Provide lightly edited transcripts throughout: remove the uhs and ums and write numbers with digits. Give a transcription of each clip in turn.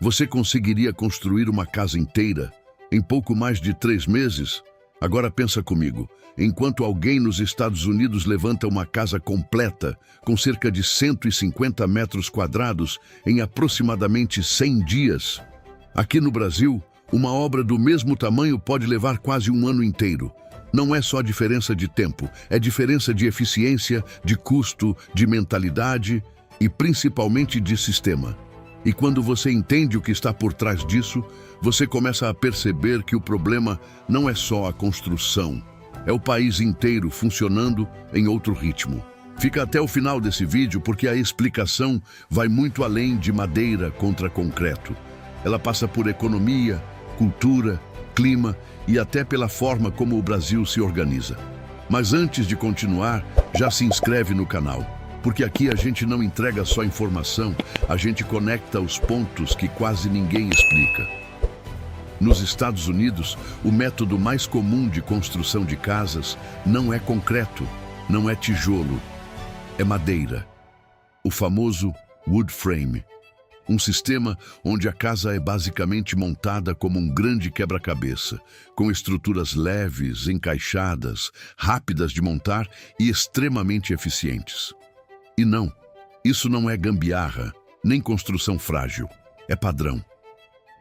Você conseguiria construir uma casa inteira em pouco mais de 3 meses? Agora pensa comigo, enquanto alguém nos Estados Unidos levanta uma casa completa, com cerca de 150 metros quadrados, em aproximadamente 100 dias. Aqui no Brasil, uma obra do mesmo tamanho pode levar quase um ano inteiro. Não é só diferença de tempo, é diferença de eficiência, de custo, de mentalidade e principalmente de sistema. E quando você entende o que está por trás disso, você começa a perceber que o problema não é só a construção, é o país inteiro funcionando em outro ritmo. Fica até o final desse vídeo porque a explicação vai muito além de madeira contra concreto. Ela passa por economia, cultura, clima e até pela forma como o Brasil se organiza. Mas antes de continuar, já se inscreve no canal, porque aqui a gente não entrega só informação, a gente conecta os pontos que quase ninguém explica. Nos Estados Unidos, o método mais comum de construção de casas não é concreto, não é tijolo, é madeira. O famoso wood frame. Um sistema onde a casa é basicamente montada como um grande quebra-cabeça, com estruturas leves, encaixadas, rápidas de montar e extremamente eficientes. E não, isso não é gambiarra, nem construção frágil, é padrão.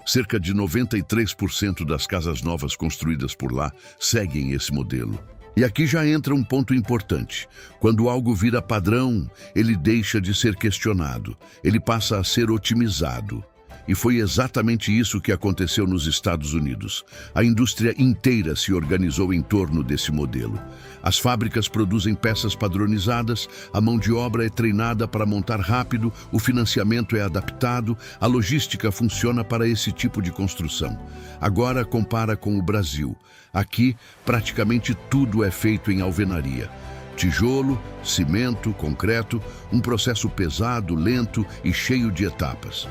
Cerca de 93% das casas novas construídas por lá seguem esse modelo. E aqui já entra um ponto importante. Quando algo vira padrão, ele deixa de ser questionado, ele passa a ser otimizado. E foi exatamente isso que aconteceu nos Estados Unidos. A indústria inteira se organizou em torno desse modelo. As fábricas produzem peças padronizadas, a mão de obra é treinada para montar rápido, o financiamento é adaptado, a logística funciona para esse tipo de construção. Agora compara com o Brasil. Aqui, praticamente tudo é feito em alvenaria. Tijolo, cimento, concreto, um processo pesado, lento e cheio de etapas.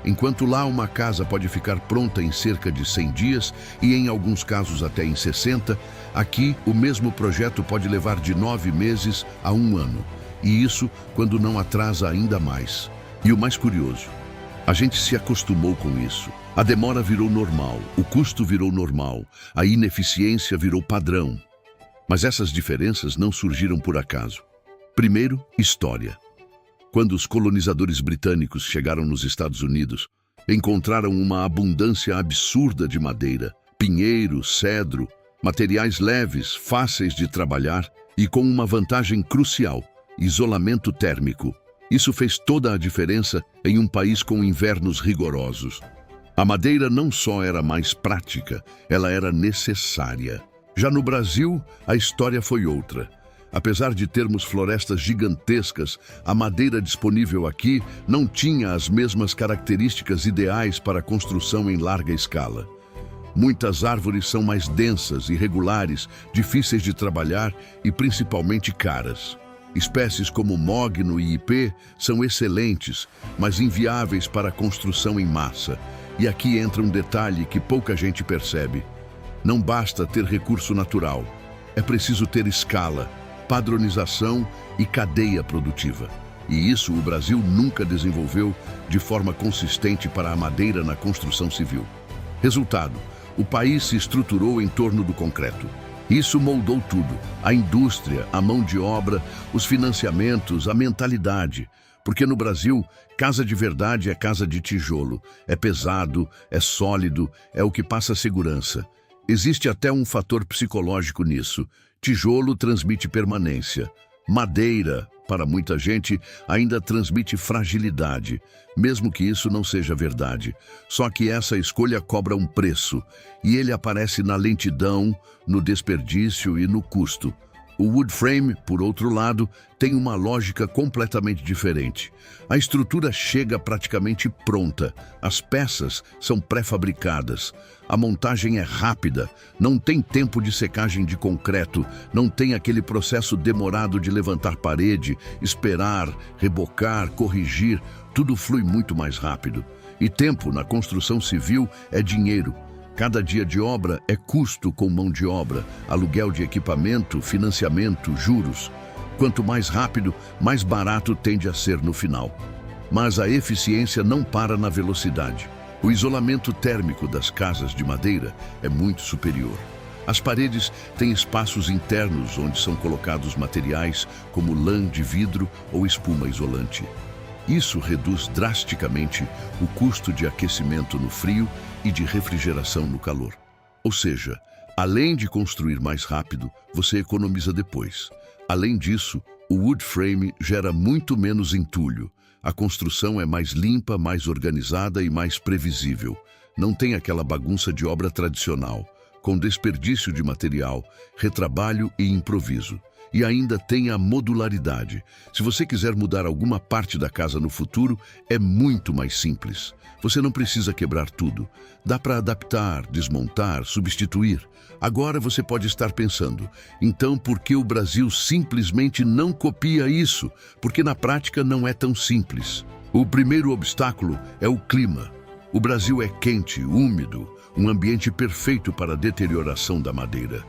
Enquanto lá uma casa pode ficar pronta em cerca de 100 dias e em alguns casos até em 60, aqui o mesmo projeto pode levar de 9 meses a 1 ano. E isso quando não atrasa ainda mais. E o mais curioso, a gente se acostumou com isso. A demora virou normal, o custo virou normal, a ineficiência virou padrão. Mas essas diferenças não surgiram por acaso. Primeiro, história. Quando os colonizadores britânicos chegaram nos Estados Unidos, encontraram uma abundância absurda de madeira, pinheiro, cedro, materiais leves, fáceis de trabalhar e com uma vantagem crucial, isolamento térmico. Isso fez toda a diferença em um país com invernos rigorosos. A madeira não só era mais prática, ela era necessária. Já no Brasil, a história foi outra. Apesar de termos florestas gigantescas, a madeira disponível aqui não tinha as mesmas características ideais para construção em larga escala. Muitas árvores são mais densas, irregulares, difíceis de trabalhar e principalmente caras. Espécies como mogno e ipê são excelentes, mas inviáveis para a construção em massa. E aqui entra um detalhe que pouca gente percebe. Não basta ter recurso natural, é preciso ter escala, padronização e cadeia produtiva. E isso o Brasil nunca desenvolveu de forma consistente para a madeira na construção civil. Resultado, o país se estruturou em torno do concreto. Isso moldou tudo, a indústria, a mão de obra, os financiamentos, a mentalidade. Porque no Brasil, casa de verdade é casa de tijolo, é pesado, é sólido, é o que passa segurança. Existe até um fator psicológico nisso. Tijolo transmite permanência. Madeira, para muita gente, ainda transmite fragilidade, mesmo que isso não seja verdade. Só que essa escolha cobra um preço, e ele aparece na lentidão, no desperdício e no custo. O wood frame, por outro lado, tem uma lógica completamente diferente. A estrutura chega praticamente pronta, as peças são pré-fabricadas, a montagem é rápida, não tem tempo de secagem de concreto, não tem aquele processo demorado de levantar parede, esperar, rebocar, corrigir, tudo flui muito mais rápido. E tempo na construção civil é dinheiro. Cada dia de obra é custo com mão de obra, aluguel de equipamento, financiamento, juros. Quanto mais rápido, mais barato tende a ser no final. Mas a eficiência não para na velocidade. O isolamento térmico das casas de madeira é muito superior. As paredes têm espaços internos onde são colocados materiais como lã de vidro ou espuma isolante. Isso reduz drasticamente o custo de aquecimento no frio e de refrigeração no calor. Ou seja, além de construir mais rápido, você economiza depois. Além disso, o wood frame gera muito menos entulho. A construção é mais limpa, mais organizada e mais previsível. Não tem aquela bagunça de obra tradicional, com desperdício de material, retrabalho e improviso. E ainda tem a modularidade. Se você quiser mudar alguma parte da casa no futuro, é muito mais simples. Você não precisa quebrar tudo. Dá para adaptar, desmontar, substituir. Agora você pode estar pensando, então por que o Brasil simplesmente não copia isso? Porque na prática não é tão simples. O primeiro obstáculo é o clima. O Brasil é quente, úmido, um ambiente perfeito para a deterioração da madeira.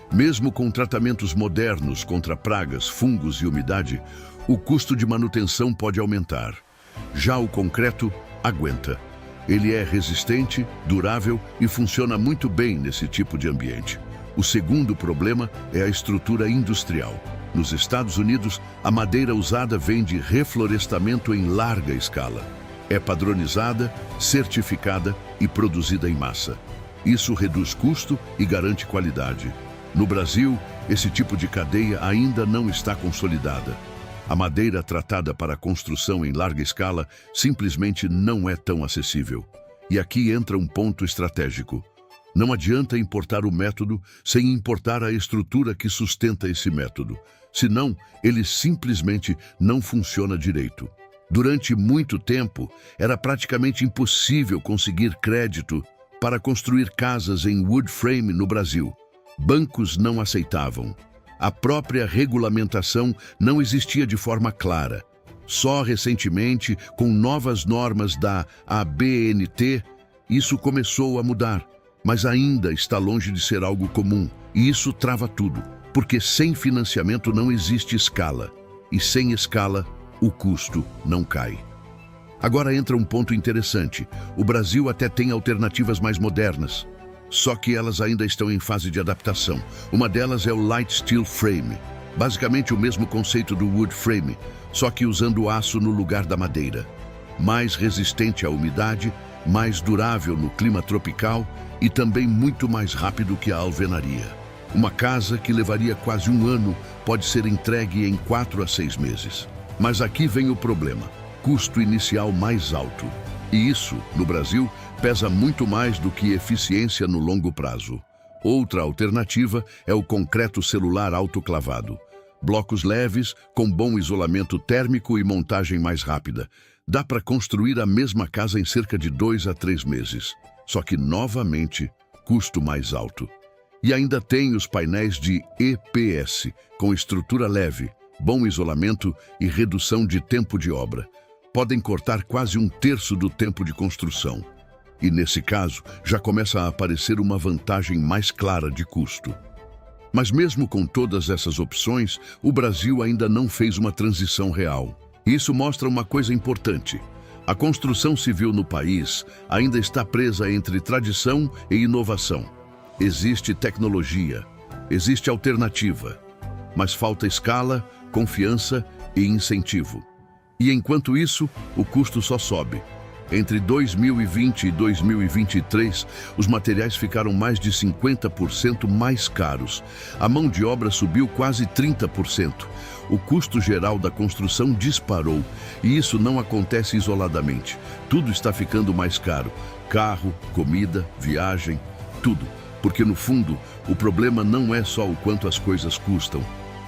Mesmo com tratamentos modernos contra pragas, fungos e umidade, o custo de manutenção pode aumentar. Já o concreto aguenta. Ele é resistente, durável e funciona muito bem nesse tipo de ambiente. O segundo problema é a estrutura industrial. Nos Estados Unidos, a madeira usada vem de reflorestamento em larga escala. É padronizada, certificada e produzida em massa. Isso reduz custo e garante qualidade. No Brasil, esse tipo de cadeia ainda não está consolidada. A madeira tratada para a construção em larga escala simplesmente não é tão acessível. E aqui entra um ponto estratégico. Não adianta importar o método sem importar a estrutura que sustenta esse método. Senão, ele simplesmente não funciona direito. Durante muito tempo, era praticamente impossível conseguir crédito para construir casas em wood frame no Brasil. Bancos não aceitavam. A própria regulamentação não existia de forma clara. Só recentemente, com novas normas da ABNT, isso começou a mudar. Mas ainda está longe de ser algo comum. E isso trava tudo. Porque sem financiamento não existe escala. E sem escala, o custo não cai. Agora entra um ponto interessante. O Brasil até tem alternativas mais modernas. Só que elas ainda estão em fase de adaptação. Uma delas é o Light Steel Frame, basicamente o mesmo conceito do wood frame, só que usando aço no lugar da madeira. Mais resistente à umidade, mais durável no clima tropical e também muito mais rápido que a alvenaria. Uma casa que levaria quase um ano pode ser entregue em 4 a 6 meses. Mas aqui vem o problema: custo inicial mais alto. E isso, no Brasil, pesa muito mais do que eficiência no longo prazo. Outra alternativa é o concreto celular autoclavado. Blocos leves, com bom isolamento térmico e montagem mais rápida. Dá para construir a mesma casa em cerca de 2 a 3 meses. Só que, novamente, custo mais alto. E ainda tem os painéis de EPS, com estrutura leve, bom isolamento e redução de tempo de obra. Podem cortar quase 1/3 do tempo de construção. E nesse caso, já começa a aparecer uma vantagem mais clara de custo. Mas mesmo com todas essas opções, o Brasil ainda não fez uma transição real. Isso mostra uma coisa importante. A construção civil no país ainda está presa entre tradição e inovação. Existe tecnologia, existe alternativa, mas falta escala, confiança e incentivo. E enquanto isso, o custo só sobe. Entre 2020 e 2023, os materiais ficaram mais de 50% mais caros. A mão de obra subiu quase 30%. O custo geral da construção disparou. E isso não acontece isoladamente. Tudo está ficando mais caro. Carro, comida, viagem, tudo. Porque no fundo, o problema não é só o quanto as coisas custam,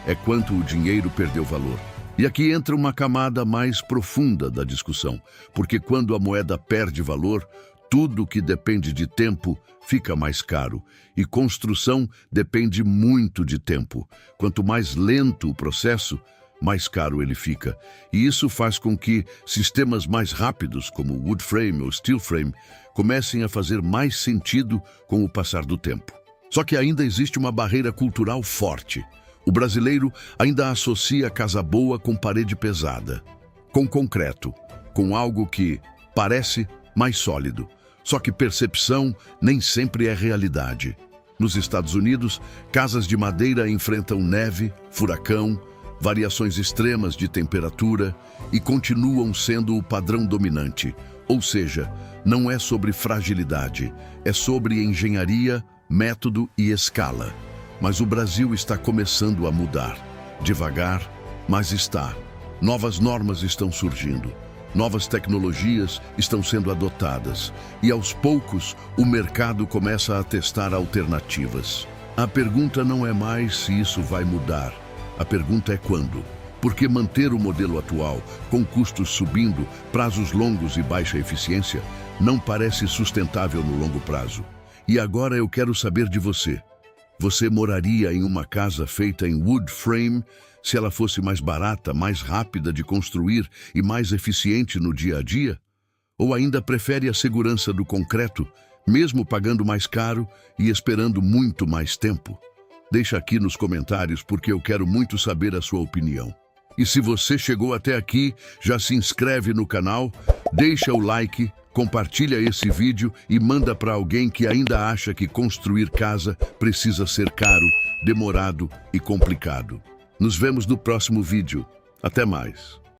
é quanto o dinheiro perdeu valor. E aqui entra uma camada mais profunda da discussão, porque quando a moeda perde valor, tudo que depende de tempo fica mais caro. E construção depende muito de tempo. Quanto mais lento o processo, mais caro ele fica. E isso faz com que sistemas mais rápidos, como wood frame ou steel frame, comecem a fazer mais sentido com o passar do tempo. Só que ainda existe uma barreira cultural forte. O brasileiro ainda associa casa boa com parede pesada, com concreto, com algo que parece mais sólido. Só que percepção nem sempre é realidade. Nos Estados Unidos, casas de madeira enfrentam neve, furacão, variações extremas de temperatura e continuam sendo o padrão dominante. Ou seja, não é sobre fragilidade, é sobre engenharia, método e escala. Mas o Brasil está começando a mudar. Devagar, mas está. Novas normas estão surgindo. Novas tecnologias estão sendo adotadas e, aos poucos, o mercado começa a testar alternativas. A pergunta não é mais se isso vai mudar. A pergunta é quando. Porque manter o modelo atual, com custos subindo, prazos longos e baixa eficiência, não parece sustentável no longo prazo. E agora eu quero saber de você. Você moraria em uma casa feita em wood frame se ela fosse mais barata, mais rápida de construir e mais eficiente no dia a dia? Ou ainda prefere a segurança do concreto, mesmo pagando mais caro e esperando muito mais tempo? Deixa aqui nos comentários porque eu quero muito saber a sua opinião. E se você chegou até aqui, já se inscreve no canal, deixa o like, compartilha esse vídeo e manda para alguém que ainda acha que construir casa precisa ser caro, demorado e complicado. Nos vemos no próximo vídeo. Até mais.